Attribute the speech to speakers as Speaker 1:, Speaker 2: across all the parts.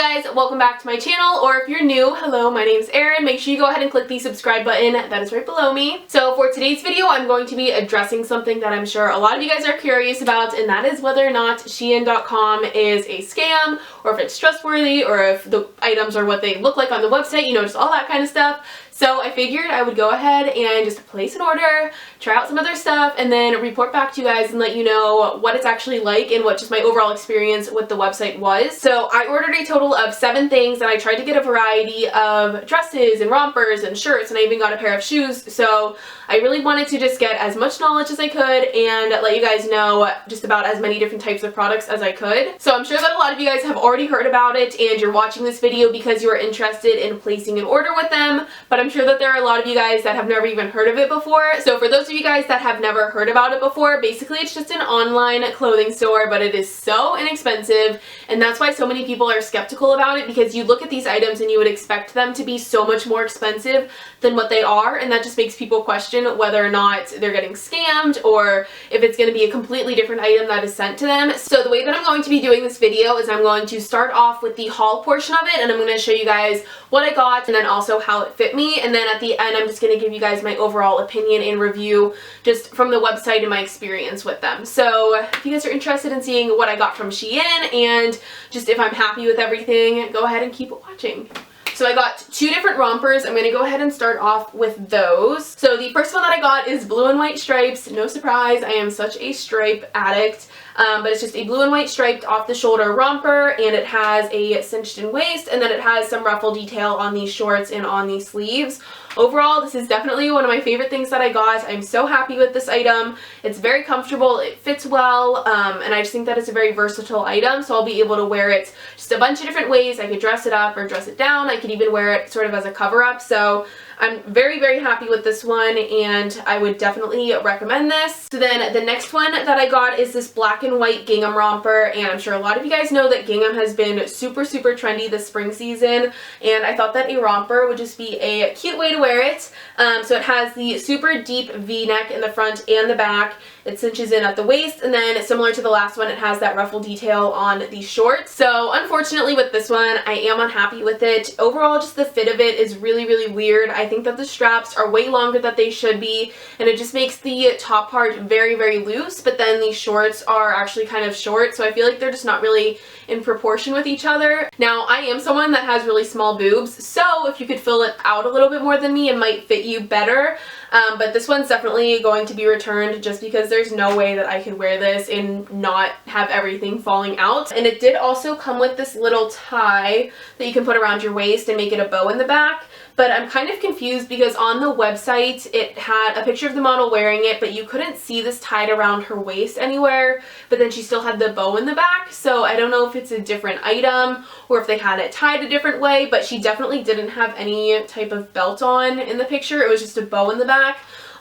Speaker 1: guys, welcome back to my channel, or if you're new, hello, my name's Erin. Make sure you go ahead and click the subscribe button that is right below me. So for today's video, I'm going to be addressing something that I'm sure a lot of you guys are curious about, and that is whether or not SheIn.com is a scam, or if it's trustworthy, or if the items are what they look like on the website, you know, just all that kind of stuff. So I figured I would go ahead and just place an order, try out some other stuff, and then report back to you guys and let you know what it's actually like and what just my overall experience with the website was. So I ordered a total of 7 things, and I tried to get a variety of dresses and rompers and shirts, and I even got a pair of shoes. So I really wanted to just get as much knowledge as I could and let you guys know just about as many different types of products as I could. So I'm sure that a lot of you guys have already heard about it and you're watching this video because you are interested in placing an order with them, but I'm sure that there are a lot of you guys that have never even heard of it before. So for those of you guys that have never heard about it before, basically it's just an online clothing store, but it is so inexpensive, and that's why so many people are skeptical about it, because you look at these items and you would expect them to be so much more expensive than what they are, and that just makes people question whether or not they're getting scammed or if it's going to be a completely different item that is sent to them. So the way that I'm going to be doing this video is I'm going to start off with the haul portion of it, and I'm going to show you guys what I got and then also how it fit me, and then at the end I'm just going to give you guys my overall opinion and review just from the website and my experience with them. So if you guys are interested in seeing what I got from SheIn and just if I'm happy with everything, go ahead and keep watching. So I got 2 different rompers. I'm going to go ahead and start off with those. So the first one that I got is blue and white stripes. No surprise, I am such a stripe addict. But it's just a blue and white striped off the shoulder romper, and it has a cinched in waist, and then it has some ruffle detail on these shorts and on these sleeves. Overall, this is definitely one of my favorite things that I got. I'm so happy with this item. It's very comfortable, it fits well, and I just think that it's a very versatile item, so I'll be able to wear it just a bunch of different ways. I could dress it up or dress it down. I could even wear it sort of as a cover-up, so I'm very, very happy with this one, and I would definitely recommend this. So then the next one that I got is this black and white gingham romper, and I'm sure a lot of you guys know that gingham has been super, super trendy this spring season, and I thought that a romper would just be a cute way to wear it. So it has the super deep V-neck in the front and the back. It cinches in at the waist, and then similar to the last one, it has that ruffle detail on the shorts. So unfortunately with this one, I am unhappy with it. Overall, just the fit of it is really, really weird. I think that the straps are way longer than they should be, and it just makes the top part very, very loose, but then the shorts are actually kind of short, so I feel like they're just not really in proportion with each other. Now, I am someone that has really small boobs, so if you could fill it out a little bit more than me, it might fit you better. But this one's definitely going to be returned just because there's no way that I could wear this and not have everything falling out. And it did also come with this little tie that you can put around your waist and make it a bow in the back. But I'm kind of confused because on the website it had a picture of the model wearing it, but you couldn't see this tied around her waist anywhere, but then she still had the bow in the back. So I don't know if it's a different item or if they had it tied a different way, but she definitely didn't have any type of belt on in the picture. It was just a bow in the back.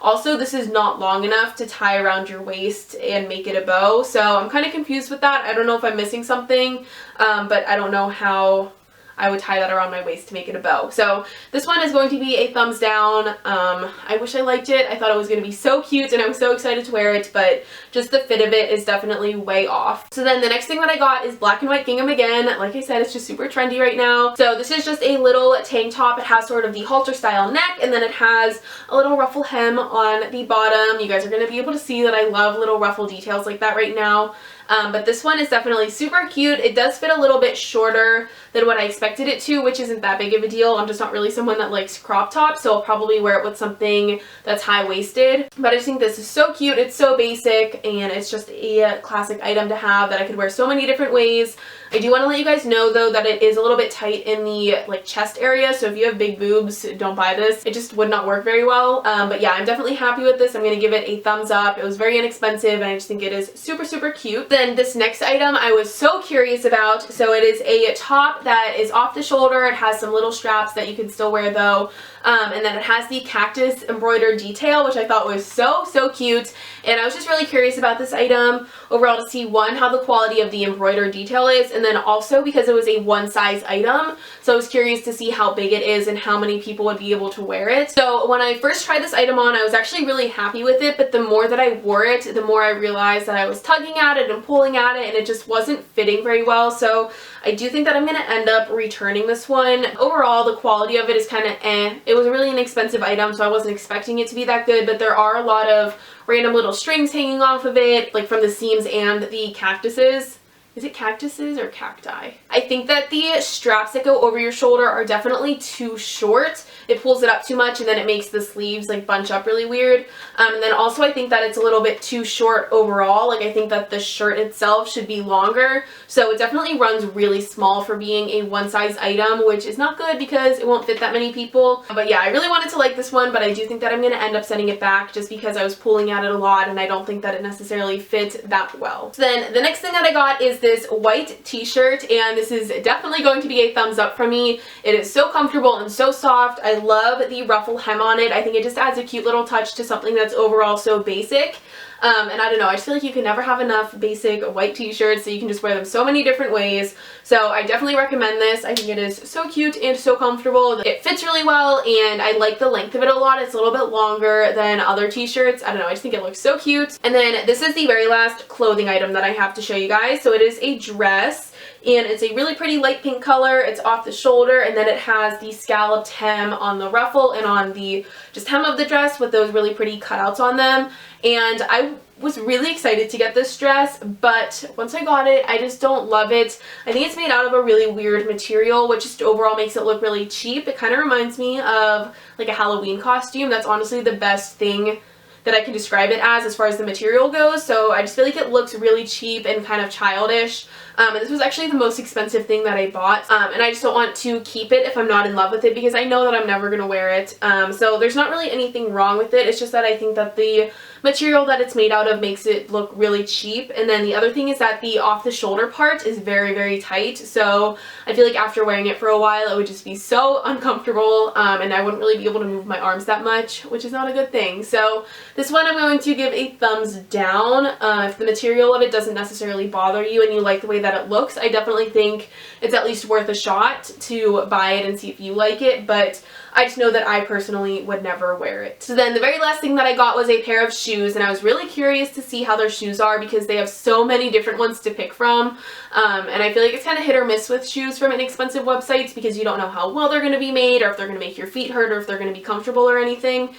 Speaker 1: Also, this is not long enough to tie around your waist and make it a bow, so I'm kind of confused with that. I don't know if I'm missing something, but I don't know how I would tie that around my waist to make it a bow. So this one is going to be a thumbs down. I wish I liked it. I thought it was going to be so cute and I was so excited to wear it, but just the fit of it is definitely way off. So then the next thing that I got is black and white gingham again. Like I said, it's just super trendy right now. So this is just a little tank top. It has sort of the halter style neck, and then it has a little ruffle hem on the bottom. You guys are going to be able to see that I love little ruffle details like that right now. But this one is definitely super cute. It does fit a little bit shorter than what I expected it to, which isn't that big of a deal. I'm just not really someone that likes crop tops, so I'll probably wear it with something that's high-waisted. But I just think this is so cute. It's so basic, and it's just a classic item to have that I could wear so many different ways. I do want to let you guys know, though, that it is a little bit tight in the chest area, so if you have big boobs, don't buy this. It just would not work very well. But yeah, I'm definitely happy with this. I'm going to give it a thumbs up. It was very inexpensive, and I just think it is super, super cute. Then this next item I was so curious about. So it is a top that is off the shoulder. It has some little straps that you can still wear though. And then it has the cactus embroidered detail, which I thought was so, so cute. And I was just really curious about this item overall to see, one, how the quality of the embroidered detail is, and then also because it was a one size item. So I was curious to see how big it is and how many people would be able to wear it. So when I first tried this item on, I was actually really happy with it, but the more that I wore it, the more I realized that I was tugging at it and pulling at it and it just wasn't fitting very well. So I do think that I'm going to end up returning this one. Overall, the quality of it is kind of eh. It was a really inexpensive item, so I wasn't expecting it to be that good, but there are a lot of random little strings hanging off of it, like from the seams and the cactuses. Is it cactuses or cacti? I think that the straps that go over your shoulder are definitely too short. It pulls it up too much and then it makes the sleeves like bunch up really weird. And then also I think that it's a little bit too short overall. Like I think that the shirt itself should be longer. So it definitely runs really small for being a one size item, which is not good because it won't fit that many people. But yeah, I really wanted to like this one, but I do think that I'm going to end up sending it back just because I was pulling at it a lot and I don't think that it necessarily fit that well. So then the next thing that I got is this white t-shirt, and this is definitely going to be a thumbs up from me. It is so comfortable and so soft. I love the ruffle hem on it. I think it just adds a cute little touch to something that's overall so basic. And I don't know, I just feel like you can never have enough basic white t-shirts, so you can just wear them so many different ways. So I definitely recommend this. I think it is so cute and so comfortable. It fits really well, and I like the length of it a lot. It's a little bit longer than other t-shirts. I don't know, I just think it looks so cute. And then this is the very last clothing item that I have to show you guys. So it is a dress. And it's a really pretty light pink color. It's off the shoulder, and then it has the scalloped hem on the ruffle and on the just hem of the dress with those really pretty cutouts on them. And I was really excited to get this dress, but once I got it, I just don't love it. I think it's made out of a really weird material, which just overall makes it look really cheap. It kind of reminds me of like a Halloween costume. That's honestly the best thing that I can describe it as far as the material goes. So I just feel like it looks really cheap and kind of childish. And this was actually the most expensive thing that I bought. And I just don't want to keep it if I'm not in love with it because I know that I'm never going to wear it. So there's not really anything wrong with it. It's just that I think that the material that it's made out of makes it look really cheap. And then the other thing is that the off the shoulder part is very, very tight. So I feel like after wearing it for a while, it would just be so uncomfortable. And I wouldn't really be able to move my arms that much, which is not a good thing. So this one I'm going to give a thumbs down. If the material of it doesn't necessarily bother you and you like the way that it looks, I definitely think it's at least worth a shot to buy it and see if you like it, but I just know that I personally would never wear it. So then the very last thing that I got was a pair of shoes, and I was really curious to see how their shoes are because they have so many different ones to pick from. And I feel like it's kind of hit or miss with shoes from inexpensive websites because you don't know how well they're going to be made or if they're going to make your feet hurt or if they're going to be comfortable or anything.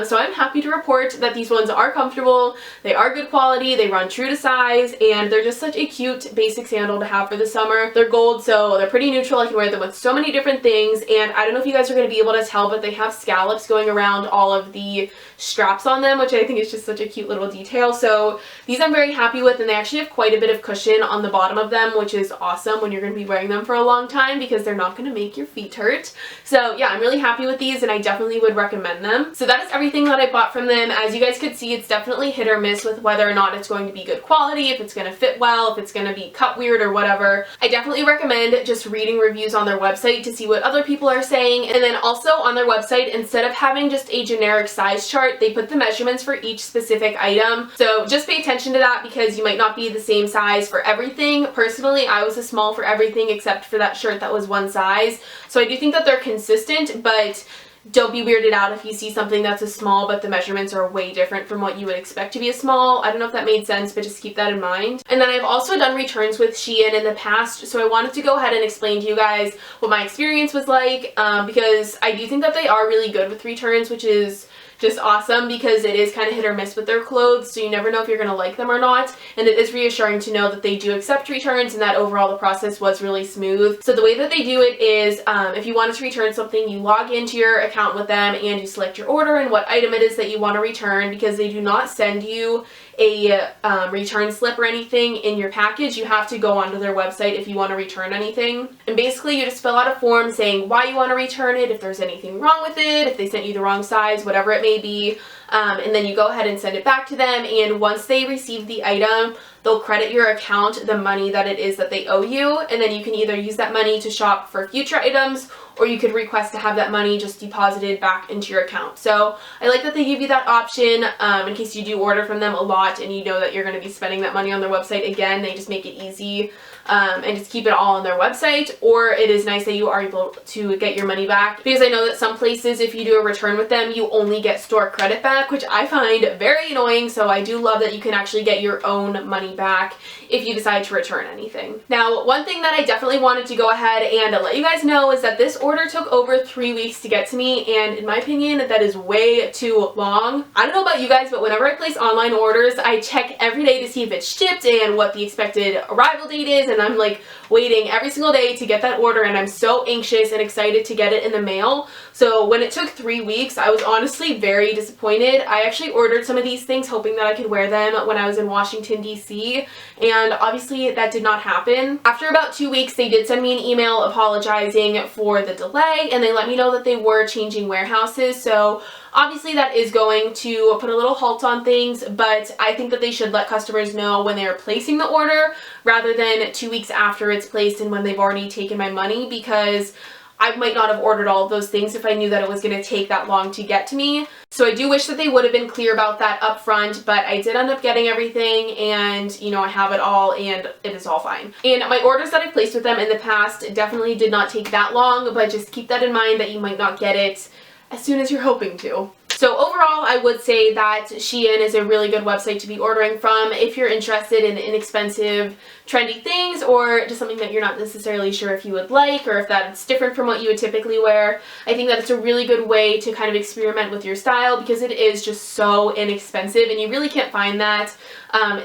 Speaker 1: So I'm happy to report that these ones are comfortable, they are good quality, they run true to size, and they're just such a cute basic sandal to have for the summer. They're gold, so they're pretty neutral. I can wear them with so many different things, and I don't know if you guys are going to be able to tell, but they have scallops going around all of the straps on them, which I think is just such a cute little detail. So these I'm very happy with, and they actually have quite a bit of cushion on the bottom of them, which is awesome when you're going to be wearing them for a long time because they're not going to make your feet hurt. So yeah, I'm really happy with these, and I definitely would recommend them. So that is everything that I bought from them. As you guys could see, it's definitely hit or miss with whether or not it's going to be good quality, if it's going to fit well, if it's going to be cut weird or whatever. I definitely recommend just reading reviews on their website to see what other people are saying, and then also on their website, instead of having just a generic size chart, they put the measurements for each specific item. So just pay attention to that because you might not be the same size for everything. Personally, I was a small for everything except for that shirt that was one size. So I do think that they're consistent, but don't be weirded out if you see something that's a small but the measurements are way different from what you would expect to be a small. I don't know if that made sense, but just keep that in mind. And then I've also done returns with SheIn in the past, so I wanted to go ahead and explain to you guys what my experience was like because I do think that they are really good with returns, which is just awesome because it is kind of hit or miss with their clothes, so you never know if you're going to like them or not, and it is reassuring to know that they do accept returns and that overall the process was really smooth. So the way that they do it is if you wanted to return something, you log into your account with them and you select your order and what item it is that you want to return, because they do not send you a return slip or anything in your package. You have to go onto their website if you want to return anything, and basically you just fill out a form saying why you want to return it, if there's anything wrong with it, if they sent you the wrong size, whatever it may be, and then you go ahead and send it back to them, and once they receive the item, they'll credit your account the money that it is that they owe you, and then you can either use that money to shop for future items, or you could request to have that money just deposited back into your account. So I like that they give you that option in case you do order from them a lot and you know that you're going to be spending that money on their website again. They just make it easy and just keep it all on their website, or it is nice that you are able to get your money back, because I know that some places, if you do a return with them, you only get store credit back, which I find very annoying. So I do love that you can actually get your own money back if you decide to return anything. Now, one thing that I definitely wanted to go ahead and let you guys know is that this order took over 3 weeks to get to me, and in my opinion, that is way too long. I don't know about you guys, but whenever I place online orders, I check every day to see if it's shipped and what the expected arrival date is, and I'm like waiting every single day to get that order, and I'm so anxious and excited to get it in the mail. So when it took 3 weeks, I was honestly very disappointed. I actually ordered some of these things hoping that I could wear them when I was in Washington, D.C., and obviously that did not happen. After about 2 weeks, they did send me an email apologizing for the delay, and they let me know that they were changing warehouses. So obviously that is going to put a little halt on things, but I think that they should let customers know when they're placing the order rather than 2 weeks after it's placed and when they've already taken my money, because I might not have ordered all of those things if I knew that it was going to take that long to get to me. So I do wish that they would have been clear about that up front, but I did end up getting everything, and you know, I have it all and it is all fine. And my orders that I placed with them in the past definitely did not take that long, but just keep that in mind that you might not get it as soon as you're hoping to. So overall, I would say that SheIn is a really good website to be ordering from if you're interested in inexpensive, trendy things, or just something that you're not necessarily sure if you would like, or if that's different from what you would typically wear. I think that it's a really good way to kind of experiment with your style, because it is just so inexpensive and you really can't find that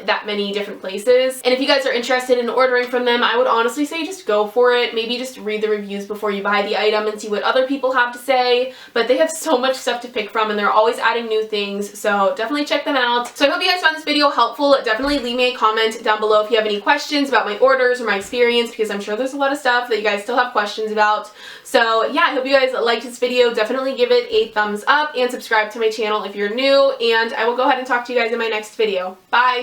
Speaker 1: that many different places. And if you guys are interested in ordering from them, I would honestly say just go for it. Maybe just read the reviews before you buy the item and see what other people have to say, but they have so much stuff to pick from and they're always adding new things, so definitely check them out. So I hope you guys found this video helpful. Definitely leave me a comment down below if you have any questions about my orders or my experience, because I'm sure there's a lot of stuff that you guys still have questions about. So yeah, I hope you guys liked this video. Definitely give it a thumbs up and subscribe to my channel if you're new, and I will go ahead and talk to you guys in my next video. Bye!